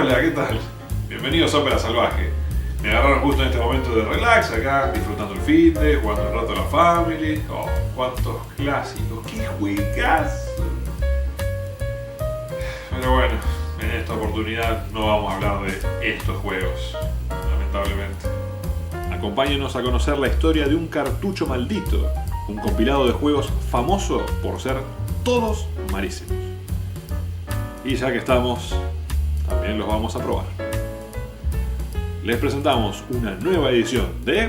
Hola, ¿qué tal? Bienvenidos a Ópera Salvaje. Me agarraron justo en este momento de relax acá, disfrutando el finde, jugando un rato a la family. Oh, cuántos clásicos, qué juegazo. Pero bueno, en esta oportunidad no vamos a hablar de estos juegos, lamentablemente. Acompáñenos a conocer la historia de un cartucho maldito, un compilado de juegos famoso por ser todos malísimos. Y ya que estamos, también los vamos a probar. Les presentamos una nueva edición de...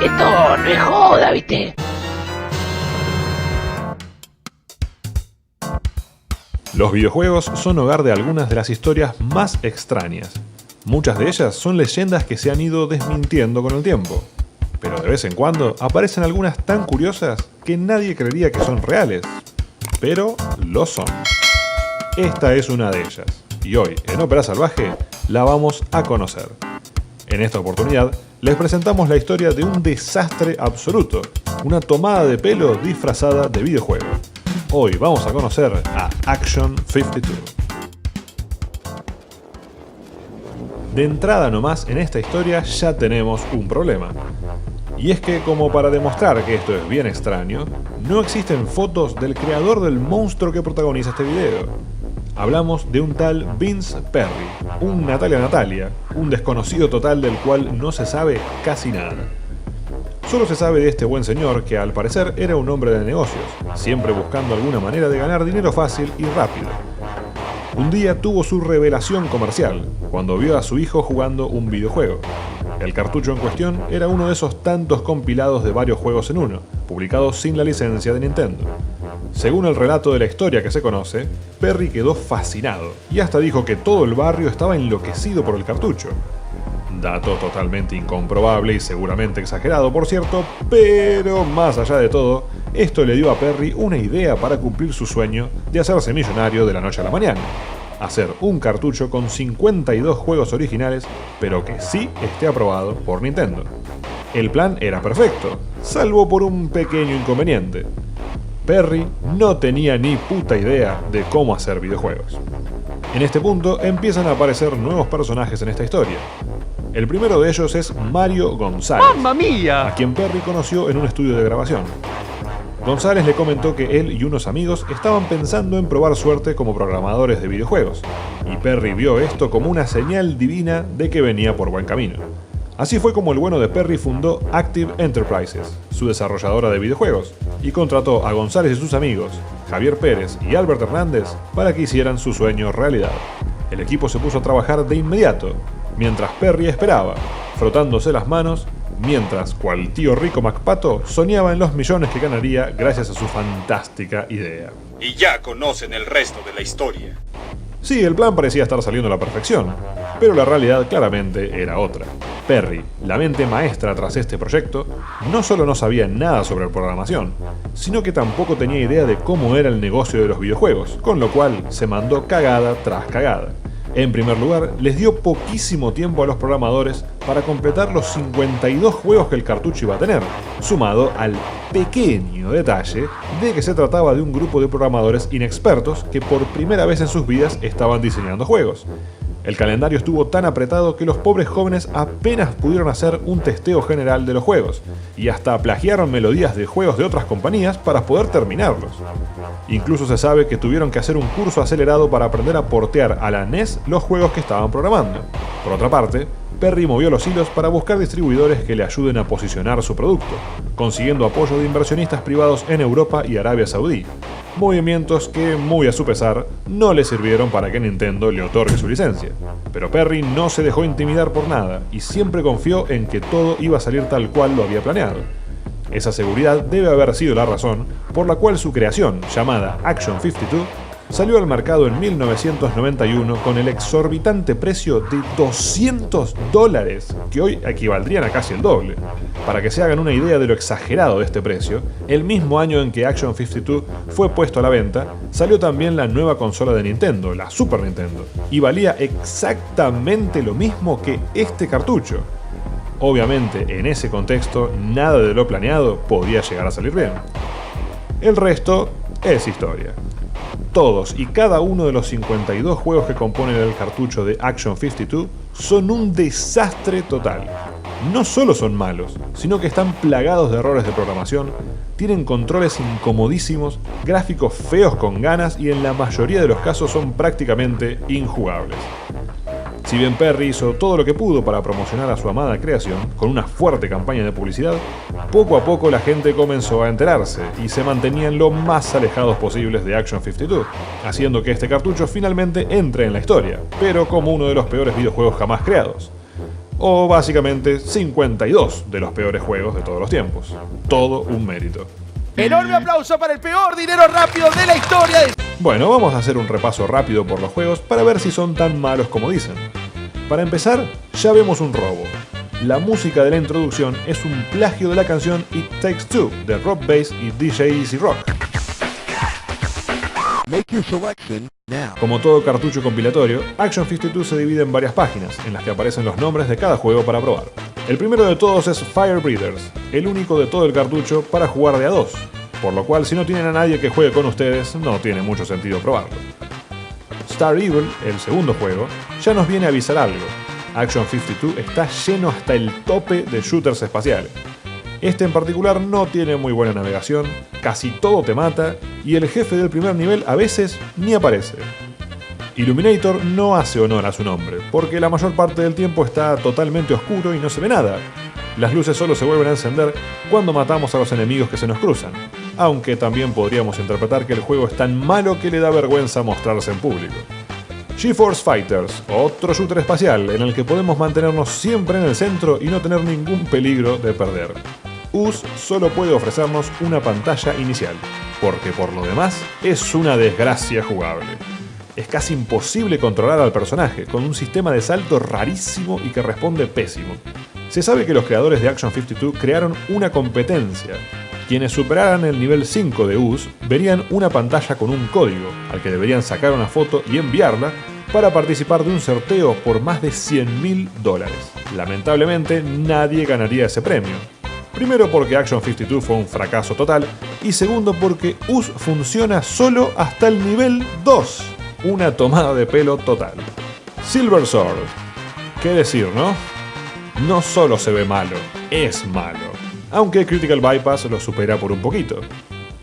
Esto no es joda, ¿viste? Los videojuegos son hogar de algunas de las historias más extrañas. Muchas de ellas son leyendas que se han ido desmintiendo con el tiempo. Pero de vez en cuando aparecen algunas tan curiosas que nadie creería que son reales. Pero lo son. Esta es una de ellas, y hoy, en Ópera Salvaje, la vamos a conocer. En esta oportunidad, les presentamos la historia de un desastre absoluto, una tomada de pelo disfrazada de videojuego. Hoy vamos a conocer a Action 52. De entrada nomás, en esta historia ya tenemos un problema. Y es que, como para demostrar que esto es bien extraño, no existen fotos del creador del monstruo que protagoniza este video. Hablamos de un tal Vince Perry, un Natalia, un desconocido total del cual no se sabe casi nada. Solo se sabe de este buen señor que al parecer era un hombre de negocios, siempre buscando alguna manera de ganar dinero fácil y rápido. Un día tuvo su revelación comercial, cuando vio a su hijo jugando un videojuego. El cartucho en cuestión era uno de esos tantos compilados de varios juegos en uno, publicados sin la licencia de Nintendo. Según el relato de la historia que se conoce, Perry quedó fascinado, y hasta dijo que todo el barrio estaba enloquecido por el cartucho. Dato totalmente incomprobable y seguramente exagerado, por cierto, pero más allá de todo, esto le dio a Perry una idea para cumplir su sueño de hacerse millonario de la noche a la mañana. Hacer un cartucho con 52 juegos originales, pero que sí esté aprobado por Nintendo. El plan era perfecto, salvo por un pequeño inconveniente. Perry no tenía ni puta idea de cómo hacer videojuegos. En este punto empiezan a aparecer nuevos personajes en esta historia. El primero de ellos es Mario González, ¡Mamma mía! a quien Perry conoció en un estudio de grabación. González le comentó que él y unos amigos estaban pensando en probar suerte como programadores de videojuegos, y Perry vio esto como una señal divina de que venía por buen camino. Así fue como el bueno de Perry fundó Active Enterprises, su desarrolladora de videojuegos, y contrató a González y sus amigos, Javier Pérez y Albert Hernández, para que hicieran su sueño realidad. El equipo se puso a trabajar de inmediato, mientras Perry esperaba, frotándose las manos, mientras cual tío rico MacPato soñaba en los millones que ganaría gracias a su fantástica idea. Y ya conocen el resto de la historia. Sí, el plan parecía estar saliendo a la perfección, pero la realidad claramente era otra. Perry, la mente maestra tras este proyecto, no solo no sabía nada sobre programación, sino que tampoco tenía idea de cómo era el negocio de los videojuegos, con lo cual se mandó cagada tras cagada. En primer lugar, les dio poquísimo tiempo a los programadores para completar los 52 juegos que el cartucho iba a tener, sumado al pequeño detalle de que se trataba de un grupo de programadores inexpertos que por primera vez en sus vidas estaban diseñando juegos. El calendario estuvo tan apretado que los pobres jóvenes apenas pudieron hacer un testeo general de los juegos, y hasta plagiaron melodías de juegos de otras compañías para poder terminarlos. Incluso se sabe que tuvieron que hacer un curso acelerado para aprender a portear a la NES los juegos que estaban programando. Por otra parte, Perry movió los hilos para buscar distribuidores que le ayuden a posicionar su producto, consiguiendo apoyo de inversionistas privados en Europa y Arabia Saudí. Movimientos que, muy a su pesar, no le sirvieron para que Nintendo le otorgue su licencia. Pero Perry no se dejó intimidar por nada y siempre confió en que todo iba a salir tal cual lo había planeado. Esa seguridad debe haber sido la razón por la cual su creación, llamada Action 52, salió al mercado en 1991 con el exorbitante precio de $200, que hoy equivaldrían a casi el doble. Para que se hagan una idea de lo exagerado de este precio, el mismo año en que Action 52 fue puesto a la venta, salió también la nueva consola de Nintendo, la Super Nintendo, y valía exactamente lo mismo que este cartucho. Obviamente, en ese contexto, nada de lo planeado podía llegar a salir bien. El resto es historia. Todos y cada uno de los 52 juegos que componen el cartucho de Action 52 son un desastre total. No solo son malos, sino que están plagados de errores de programación, tienen controles incomodísimos, gráficos feos con ganas y en la mayoría de los casos son prácticamente injugables. Si bien Perry hizo todo lo que pudo para promocionar a su amada creación, con una fuerte campaña de publicidad, poco a poco la gente comenzó a enterarse y se mantenían lo más alejados posibles de Action 52, haciendo que este cartucho finalmente entre en la historia, pero como uno de los peores videojuegos jamás creados. O básicamente 52 de los peores juegos de todos los tiempos. Todo un mérito. Enorme aplauso para el peor dinero rápido de la historia de... Bueno, vamos a hacer un repaso rápido por los juegos para ver si son tan malos como dicen. Para empezar, ya vemos un robo. La música de la introducción es un plagio de la canción It Takes Two de Rob Bass y DJ Easy Rock. Como todo cartucho compilatorio, Action 52 se divide en varias páginas, en las que aparecen los nombres de cada juego para probar. El primero de todos es Fire Breathers, el único de todo el cartucho para jugar de a dos, por lo cual si no tienen a nadie que juegue con ustedes, no tiene mucho sentido probarlo. Star Evil, el segundo juego, ya nos viene a avisar algo. Action 52 está lleno hasta el tope de shooters espaciales. Este en particular no tiene muy buena navegación, casi todo te mata, y el jefe del primer nivel a veces ni aparece. Illuminator no hace honor a su nombre, porque la mayor parte del tiempo está totalmente oscuro y no se ve nada. Las luces solo se vuelven a encender cuando matamos a los enemigos que se nos cruzan, aunque también podríamos interpretar que el juego es tan malo que le da vergüenza mostrarse en público. GeForce Fighters, otro shooter espacial en el que podemos mantenernos siempre en el centro y no tener ningún peligro de perder. US solo puede ofrecernos una pantalla inicial, porque por lo demás es una desgracia jugable. Es casi imposible controlar al personaje, con un sistema de salto rarísimo y que responde pésimo. Se sabe que los creadores de Action 52 crearon una competencia. Quienes superaran el nivel 5 de US verían una pantalla con un código, al que deberían sacar una foto y enviarla para participar de un sorteo por más de $100.000. Lamentablemente nadie ganaría ese premio. Primero porque Action 52 fue un fracaso total, y segundo porque US funciona solo hasta el nivel 2. Una tomada de pelo total. Silver Sword. ¿Qué decir, no? No solo se ve malo, es malo. Aunque Critical Bypass lo supera por un poquito.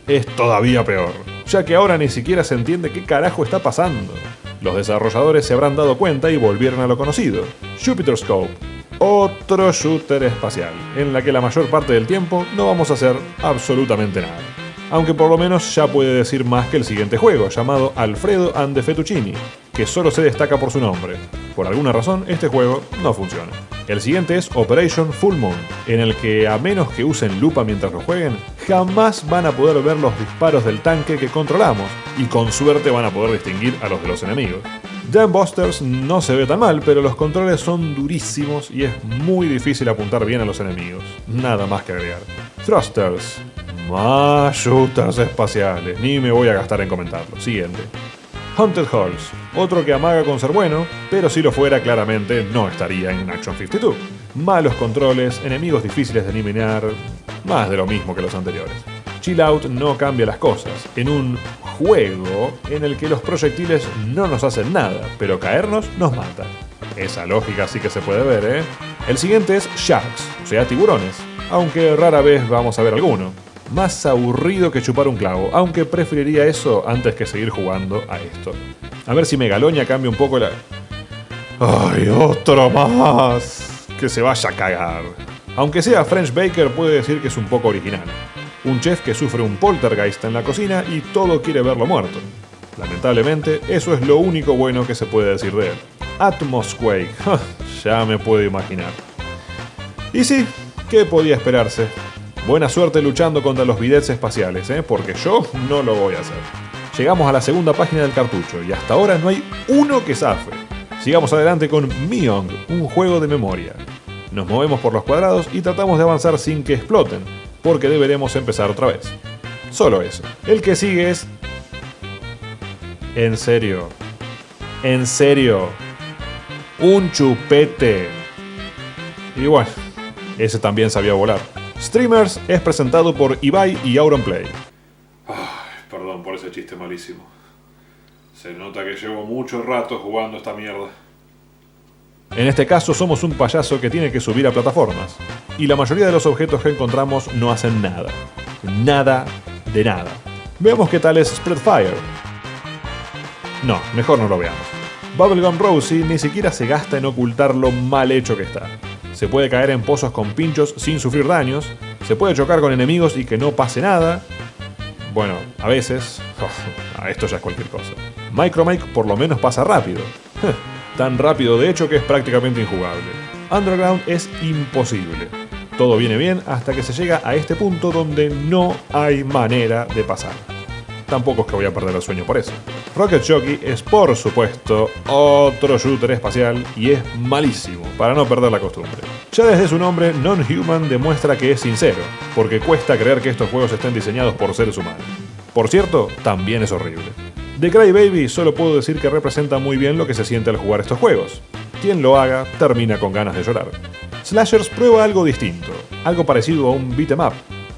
Es todavía peor, ya que ahora ni siquiera se entiende qué carajo está pasando. Los desarrolladores se habrán dado cuenta y volvieron a lo conocido. Jupiter Scope. Otro shooter espacial, en la que la mayor parte del tiempo no vamos a hacer absolutamente nada. Aunque por lo menos ya puede decir más que el siguiente juego, llamado Alfredo and the Fettuccini, que solo se destaca por su nombre. Por alguna razón, este juego no funciona. El siguiente es Operation Full Moon, en el que a menos que usen lupa mientras lo jueguen, jamás van a poder ver los disparos del tanque que controlamos, y con suerte van a poder distinguir a los de los enemigos. Jam Busters no se ve tan mal, pero los controles son durísimos y es muy difícil apuntar bien a los enemigos. Nada más que agregar. Thrusters. Más shooters espaciales, ni me voy a gastar en comentarlo. Siguiente. Haunted Halls, otro que amaga con ser bueno, pero si lo fuera claramente no estaría en Action 52. Malos controles, enemigos difíciles de eliminar, más de lo mismo que los anteriores. Chill Out no cambia las cosas, en un juego en el que los proyectiles no nos hacen nada, pero caernos nos mata. Esa lógica sí que se puede ver, ¿eh? El siguiente es Sharks, o sea tiburones, aunque rara vez vamos a ver alguno. Más aburrido que chupar un clavo, aunque preferiría eso antes que seguir jugando a esto. A ver si Megalonia cambia un poco la... ¡Ay, otro más! Que se vaya a cagar. Aunque sea French Baker, puede decir que es un poco original. Un chef que sufre un poltergeist en la cocina y todo quiere verlo muerto. Lamentablemente, eso es lo único bueno que se puede decir de él. Atmosquake, ya me puedo imaginar. Y sí, ¿qué podía esperarse? Buena suerte luchando contra los bidets espaciales, porque yo no lo voy a hacer. Llegamos a la segunda página del cartucho y hasta ahora no hay uno que zafe. Sigamos adelante con Myong, un juego de memoria. Nos movemos por los cuadrados y tratamos de avanzar sin que exploten, porque deberemos empezar otra vez. Solo eso. El que sigue es... ¿En serio? ¿En serio? Un chupete. Y bueno, ese también sabía volar. Streamers es presentado por Ibai y Auronplay. Perdón Perdón por ese chiste malísimo. Se nota que llevo mucho rato jugando esta mierda. En este caso somos un payaso que tiene que subir a plataformas, y la mayoría de los objetos que encontramos no hacen nada. Nada de nada. Veamos qué tal es Spreadfire. No, mejor no lo veamos. Bubblegum Rosie ni siquiera se gasta en ocultar lo mal hecho que está. Se puede caer en pozos con pinchos sin sufrir daños, se puede chocar con enemigos y que no pase nada. Bueno, a veces... esto ya es cualquier cosa. Micromake por lo menos pasa rápido. Tan rápido de hecho que es prácticamente injugable. Underground es imposible. Todo viene bien hasta que se llega a este punto donde no hay manera de pasar. Tampoco es que voy a perder el sueño por eso. Rocket Jockey es por supuesto otro shooter espacial y es malísimo, para no perder la costumbre. Ya desde su nombre, Non-Human demuestra que es sincero, porque cuesta creer que estos juegos estén diseñados por seres humanos. Por cierto, también es horrible. De Crybaby solo puedo decir que representa muy bien lo que se siente al jugar estos juegos. Quien lo haga termina con ganas de llorar. Slashers prueba algo distinto, algo parecido a un beat'em up,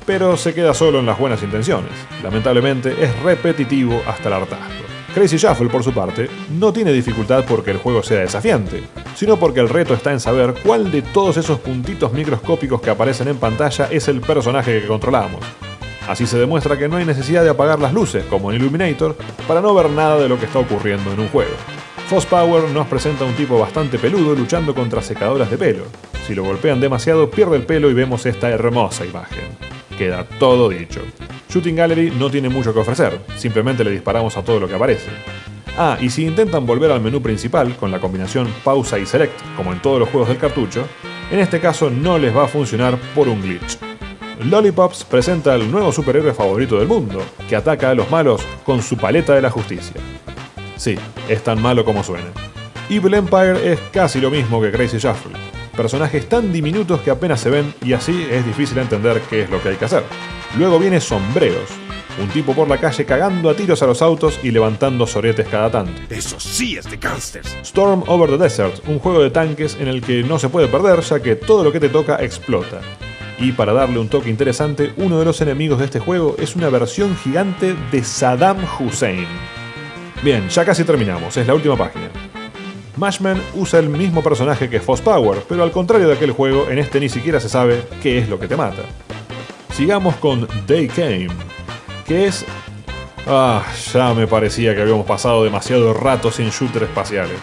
pero se queda solo en las buenas intenciones. Lamentablemente es repetitivo hasta el hartazgo. Crazy Shuffle, por su parte, no tiene dificultad porque el juego sea desafiante, sino porque el reto está en saber cuál de todos esos puntitos microscópicos que aparecen en pantalla es el personaje que controlamos. Así se demuestra que no hay necesidad de apagar las luces, como en Illuminator, para no ver nada de lo que está ocurriendo en un juego. Foss Power nos presenta un tipo bastante peludo luchando contra secadoras de pelo. Si lo golpean demasiado, pierde el pelo y vemos esta hermosa imagen. Queda todo dicho. Shooting Gallery no tiene mucho que ofrecer, simplemente le disparamos a todo lo que aparece. Y si intentan volver al menú principal con la combinación pausa y select, como en todos los juegos del cartucho, en este caso no les va a funcionar por un glitch. Lollipops presenta al nuevo superhéroe favorito del mundo, que ataca a los malos con su paleta de la justicia. Sí, es tan malo como suena. Evil Empire es casi lo mismo que Crazy Shuffle. Personajes tan diminutos que apenas se ven y así es difícil entender qué es lo que hay que hacer. Luego viene Sombreros, un tipo por la calle cagando a tiros a los autos y levantando soretes cada tanto. Eso sí es de gangsters. Storm Over the Desert, un juego de tanques en el que no se puede perder ya que todo lo que te toca explota. Y para darle un toque interesante, uno de los enemigos de este juego es una versión gigante de Saddam Hussein. Bien, ya casi terminamos, es la última página. Mashman usa el mismo personaje que Foss Power, pero al contrario de aquel juego, en este ni siquiera se sabe qué es lo que te mata. Sigamos con They Came, que es... ya me parecía que habíamos pasado demasiado rato sin shooters espaciales.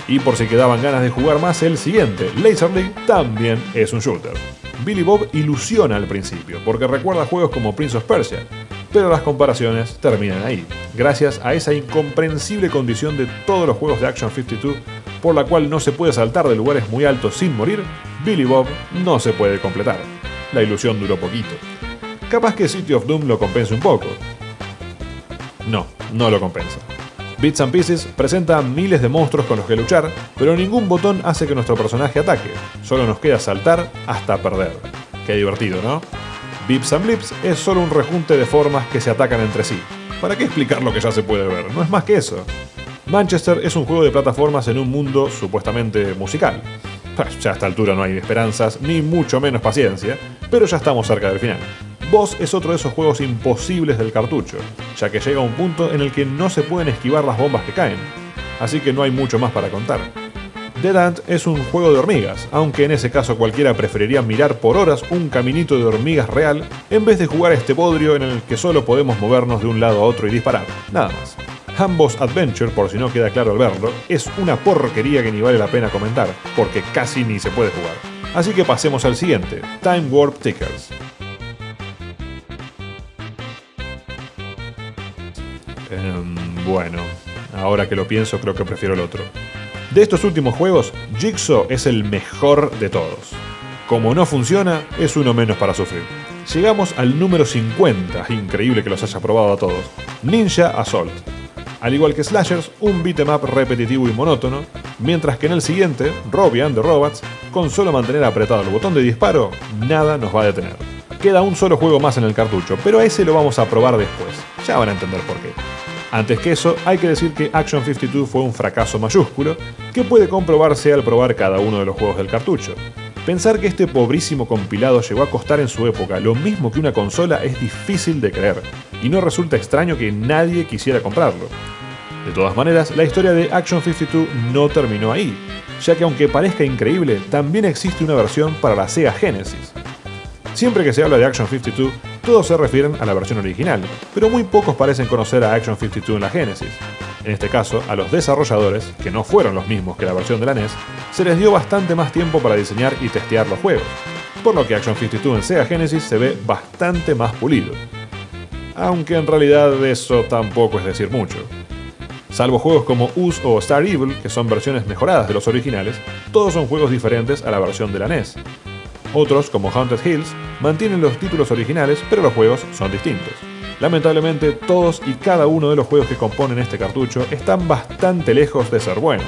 Y por si quedaban ganas de jugar más, el siguiente, Laser League, también es un shooter. Billy Bob ilusiona al principio, porque recuerda juegos como Prince of Persia, pero las comparaciones terminan ahí, gracias a esa incomprensible condición de todos los juegos de Action 52, por la cual no se puede saltar de lugares muy altos sin morir. Billy Bob no se puede completar. La ilusión duró poquito. Capaz que City of Doom lo compense un poco. No lo compensa. Bits and Pieces presenta miles de monstruos con los que luchar, pero ningún botón hace que nuestro personaje ataque. Solo nos queda saltar hasta perder. Qué divertido, ¿no? Bips and Blips es solo un rejunte de formas que se atacan entre sí. ¿Para qué explicar lo que ya se puede ver? No es más que eso. Manchester es un juego de plataformas en un mundo supuestamente musical. Ya a esta altura no hay esperanzas, ni mucho menos paciencia, pero ya estamos cerca del final. Boss es otro de esos juegos imposibles del cartucho, ya que llega un punto en el que no se pueden esquivar las bombas que caen, así que no hay mucho más para contar. Dead Ant es un juego de hormigas, aunque en ese caso cualquiera preferiría mirar por horas un caminito de hormigas real en vez de jugar a este bodrio en el que solo podemos movernos de un lado a otro y disparar, nada más. Hambo's Adventure, por si no queda claro al verlo, es una porquería que ni vale la pena comentar, porque casi ni se puede jugar. Así que pasemos al siguiente, Time Warp Tickers. Bueno, ahora que lo pienso creo que prefiero el otro. De estos últimos juegos, Jigsaw es el mejor de todos. Como no funciona, es uno menos para sufrir. Llegamos al número 50, increíble que los haya probado a todos. Ninja Assault. Al igual que Slashers, un beat'em up repetitivo y monótono, mientras que en el siguiente, Robbie and the Robots, con solo mantener apretado el botón de disparo, nada nos va a detener. Queda un solo juego más en el cartucho, pero a ese lo vamos a probar después. Ya van a entender por qué. Antes que eso, hay que decir que Action 52 fue un fracaso mayúsculo, que puede comprobarse al probar cada uno de los juegos del cartucho. Pensar que este pobrísimo compilado llegó a costar en su época lo mismo que una consola es difícil de creer, y no resulta extraño que nadie quisiera comprarlo. De todas maneras, la historia de Action 52 no terminó ahí, ya que aunque parezca increíble, también existe una versión para la Sega Genesis. Siempre que se habla de Action 52, todos se refieren a la versión original, pero muy pocos parecen conocer a Action 52 en la Genesis. En este caso, a los desarrolladores, que no fueron los mismos que la versión de la NES, se les dio bastante más tiempo para diseñar y testear los juegos, por lo que Action 52 en Sega Genesis se ve bastante más pulido. Aunque en realidad eso tampoco es decir mucho. Salvo juegos como Us o Star Evil, que son versiones mejoradas de los originales, todos son juegos diferentes a la versión de la NES. Otros, como Haunted Hills, mantienen los títulos originales, pero los juegos son distintos. Lamentablemente, todos y cada uno de los juegos que componen este cartucho están bastante lejos de ser buenos.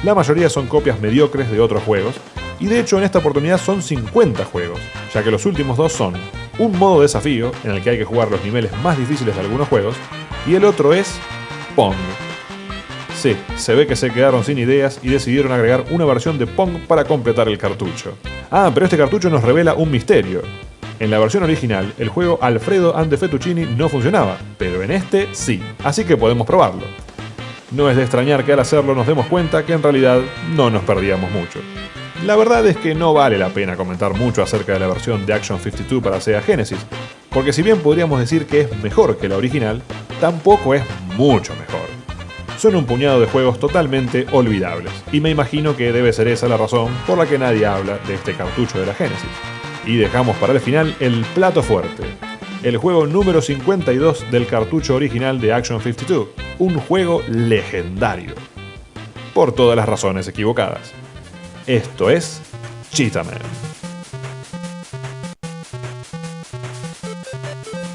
La mayoría son copias mediocres de otros juegos, y de hecho en esta oportunidad son 50 juegos, ya que los últimos dos son un modo desafío, en el que hay que jugar los niveles más difíciles de algunos juegos, y el otro es Pong. Sí, se ve que se quedaron sin ideas y decidieron agregar una versión de Pong para completar el cartucho. Ah, pero este cartucho nos revela un misterio. En la versión original, el juego Alfredo and the Fettuccini no funcionaba, pero en este sí, así que podemos probarlo. No es de extrañar que al hacerlo nos demos cuenta que en realidad no nos perdíamos mucho. La verdad es que no vale la pena comentar mucho acerca de la versión de Action 52 para Sega Genesis, porque si bien podríamos decir que es mejor que la original, tampoco es mucho mejor. Son un puñado de juegos totalmente olvidables, y me imagino que debe ser esa la razón por la que nadie habla de este cartucho de la Genesis. Y dejamos para el final el plato fuerte, el juego número 52 del cartucho original de Action 52, un juego legendario. Por todas las razones equivocadas. Esto es Cheetah-Man.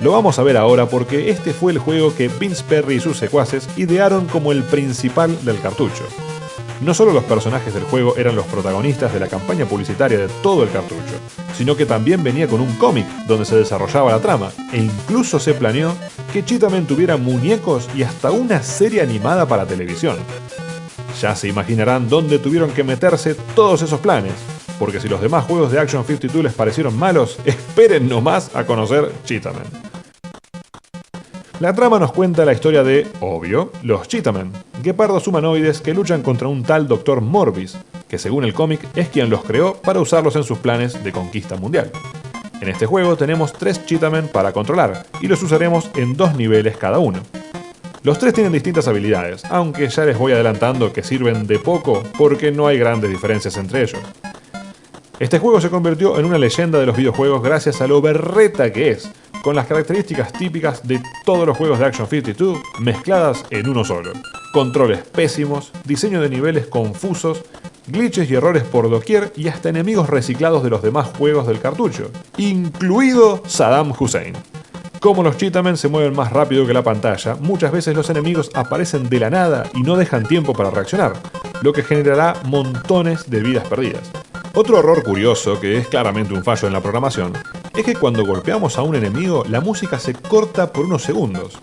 Lo vamos a ver ahora porque este fue el juego que Vince Perry y sus secuaces idearon como el principal del cartucho. No solo los personajes del juego eran los protagonistas de la campaña publicitaria de todo el cartucho, sino que también venía con un cómic donde se desarrollaba la trama, e incluso se planeó que Cheetah-Man tuviera muñecos y hasta una serie animada para televisión. Ya se imaginarán dónde tuvieron que meterse todos esos planes, porque si los demás juegos de Action 52 les parecieron malos, esperen nomás a conocer Cheetah-Man. La trama nos cuenta la historia de, obvio, los Cheetah-Man, guepardos humanoides que luchan contra un tal Dr. Morbius, que según el cómic es quien los creó para usarlos en sus planes de conquista mundial. En este juego tenemos 3 Cheetah-Man para controlar, y los usaremos en 2 niveles cada uno. Los 3 tienen distintas habilidades, aunque ya les voy adelantando que sirven de poco porque no hay grandes diferencias entre ellos. Este juego se convirtió en una leyenda de los videojuegos gracias a lo berreta que es, con las características típicas de todos los juegos de Action 52 mezcladas en uno solo. Controles pésimos, diseño de niveles confusos, glitches y errores por doquier y hasta enemigos reciclados de los demás juegos del cartucho, incluido Saddam Hussein. Como los Cheetah-Man se mueven más rápido que la pantalla, muchas veces los enemigos aparecen de la nada y no dejan tiempo para reaccionar, lo que generará montones de vidas perdidas. Otro error curioso, que es claramente un fallo en la programación, es que cuando golpeamos a un enemigo, la música se corta por unos segundos.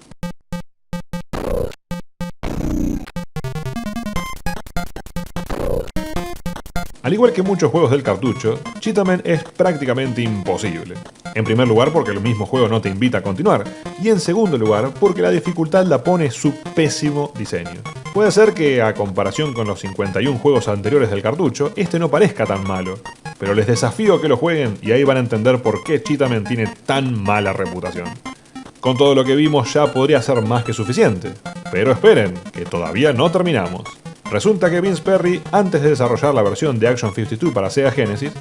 Al igual que muchos juegos del cartucho, Cheetah-Man es prácticamente imposible. En primer lugar porque el mismo juego no te invita a continuar, y en segundo lugar porque la dificultad la pone su pésimo diseño. Puede ser que, a comparación con los 51 juegos anteriores del cartucho, este no parezca tan malo, pero les desafío a que lo jueguen y ahí van a entender por qué Cheetah-Man tiene tan mala reputación. Con todo lo que vimos ya podría ser más que suficiente, pero esperen, que todavía no terminamos. Resulta que Vince Perry, antes de desarrollar la versión de Action 52 para Sega Genesis,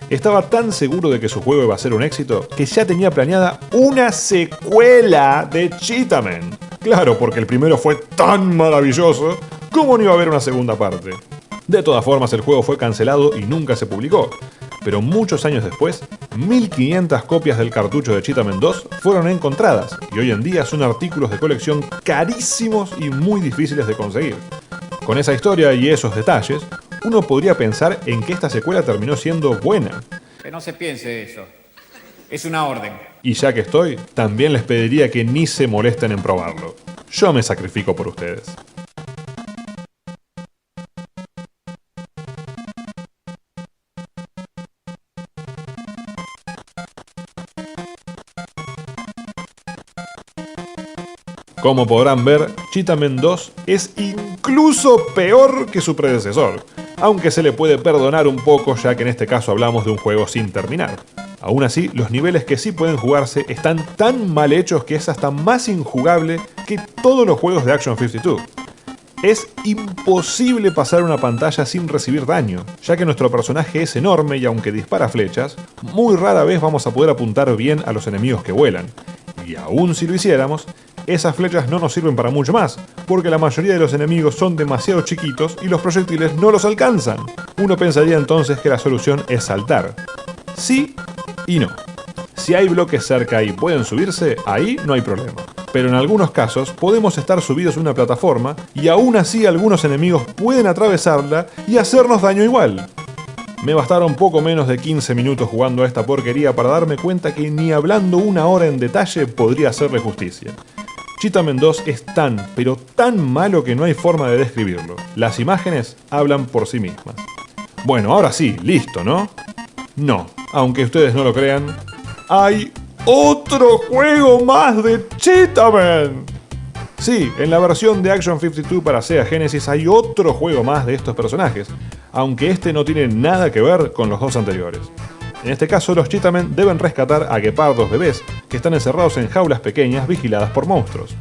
estaba tan seguro de que su juego iba a ser un éxito que ya tenía planeada una secuela de Cheetah-Man. Claro, porque el primero fue tan maravilloso, ¿cómo no iba a haber una segunda parte? De todas formas, el juego fue cancelado y nunca se publicó. Pero muchos años después, 1500 copias del cartucho de Cheetah-Man 2 fueron encontradas, y hoy en día son artículos de colección carísimos y muy difíciles de conseguir. Con esa historia y esos detalles, uno podría pensar en que esta secuela terminó siendo buena. Que no se piense eso. Es una orden. Y ya que estoy, también les pediría que ni se molesten en probarlo. Yo me sacrifico por ustedes. Como podrán ver, Cheetah-Man 2 es incluso peor que su predecesor, aunque se le puede perdonar un poco ya que en este caso hablamos de un juego sin terminar. Aún así, los niveles que sí pueden jugarse están tan mal hechos que es hasta más injugable que todos los juegos de Action 52. Es imposible pasar una pantalla sin recibir daño, ya que nuestro personaje es enorme y aunque dispara flechas, muy rara vez vamos a poder apuntar bien a los enemigos que vuelan. Y aún si lo hiciéramos, esas flechas no nos sirven para mucho más, porque la mayoría de los enemigos son demasiado chiquitos y los proyectiles no los alcanzan. Uno pensaría entonces que la solución es saltar. Sí y no. Si hay bloques cerca y pueden subirse, ahí no hay problema. Pero en algunos casos podemos estar subidos en una plataforma y aún así algunos enemigos pueden atravesarla y hacernos daño igual. Me bastaron poco menos de 15 minutos jugando a esta porquería para darme cuenta que ni hablando una hora en detalle podría hacerle justicia. Cheetah-Man 2 es tan, pero tan malo que no hay forma de describirlo. Las imágenes hablan por sí mismas. Bueno, ahora sí, listo, ¿no? No, aunque ustedes no lo crean, hay otro juego más de Cheetah-Man. Sí, en la versión de Action 52 para Sega Genesis hay otro juego más de estos personajes, aunque este no tiene nada que ver con los dos anteriores. En este caso, los Cheetah-Man deben rescatar a guepardos bebés que están encerrados en jaulas pequeñas vigiladas por monstruos.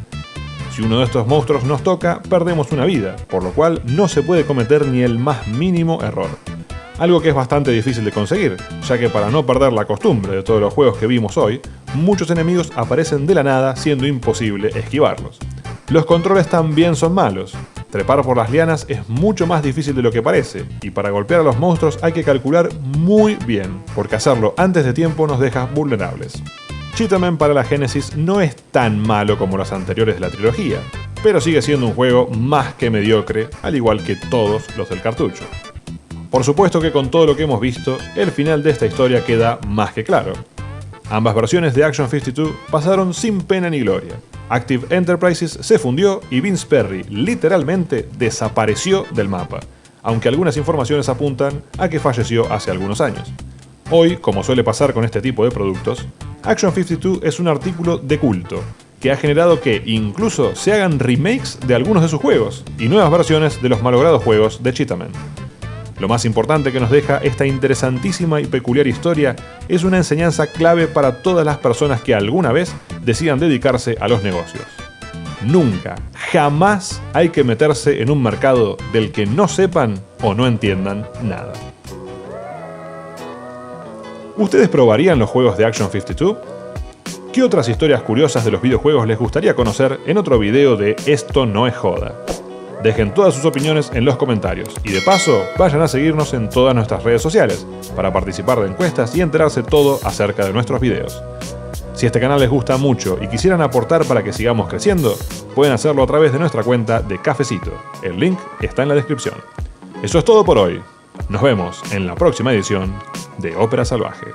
Si uno de estos monstruos nos toca, perdemos una vida, por lo cual no se puede cometer ni el más mínimo error. Algo que es bastante difícil de conseguir, ya que para no perder la costumbre de todos los juegos que vimos hoy, muchos enemigos aparecen de la nada siendo imposible esquivarlos. Los controles también son malos. Trepar por las lianas es mucho más difícil de lo que parece, y para golpear a los monstruos hay que calcular muy bien, porque hacerlo antes de tiempo nos deja vulnerables. Cheetah-Man para la Genesis no es tan malo como los anteriores de la trilogía, pero sigue siendo un juego más que mediocre, al igual que todos los del cartucho. Por supuesto que con todo lo que hemos visto, el final de esta historia queda más que claro. Ambas versiones de Action 52 pasaron sin pena ni gloria. Active Enterprises se fundió y Vince Perry literalmente desapareció del mapa, aunque algunas informaciones apuntan a que falleció hace algunos años. Hoy, como suele pasar con este tipo de productos, Action 52 es un artículo de culto, que ha generado que incluso se hagan remakes de algunos de sus juegos y nuevas versiones de los malogrados juegos de Cheetah-Man. Lo más importante que nos deja esta interesantísima y peculiar historia es una enseñanza clave para todas las personas que alguna vez decidan dedicarse a los negocios. Nunca, jamás hay que meterse en un mercado del que no sepan o no entiendan nada. ¿Ustedes probarían los juegos de Action 52? ¿Qué otras historias curiosas de los videojuegos les gustaría conocer en otro video de Esto no es joda? Dejen todas sus opiniones en los comentarios y de paso vayan a seguirnos en todas nuestras redes sociales para participar de encuestas y enterarse todo acerca de nuestros videos. Si este canal les gusta mucho y quisieran aportar para que sigamos creciendo, pueden hacerlo a través de nuestra cuenta de Cafecito. El link está en la descripción. Eso es todo por hoy. Nos vemos en la próxima edición de Ópera Salvaje.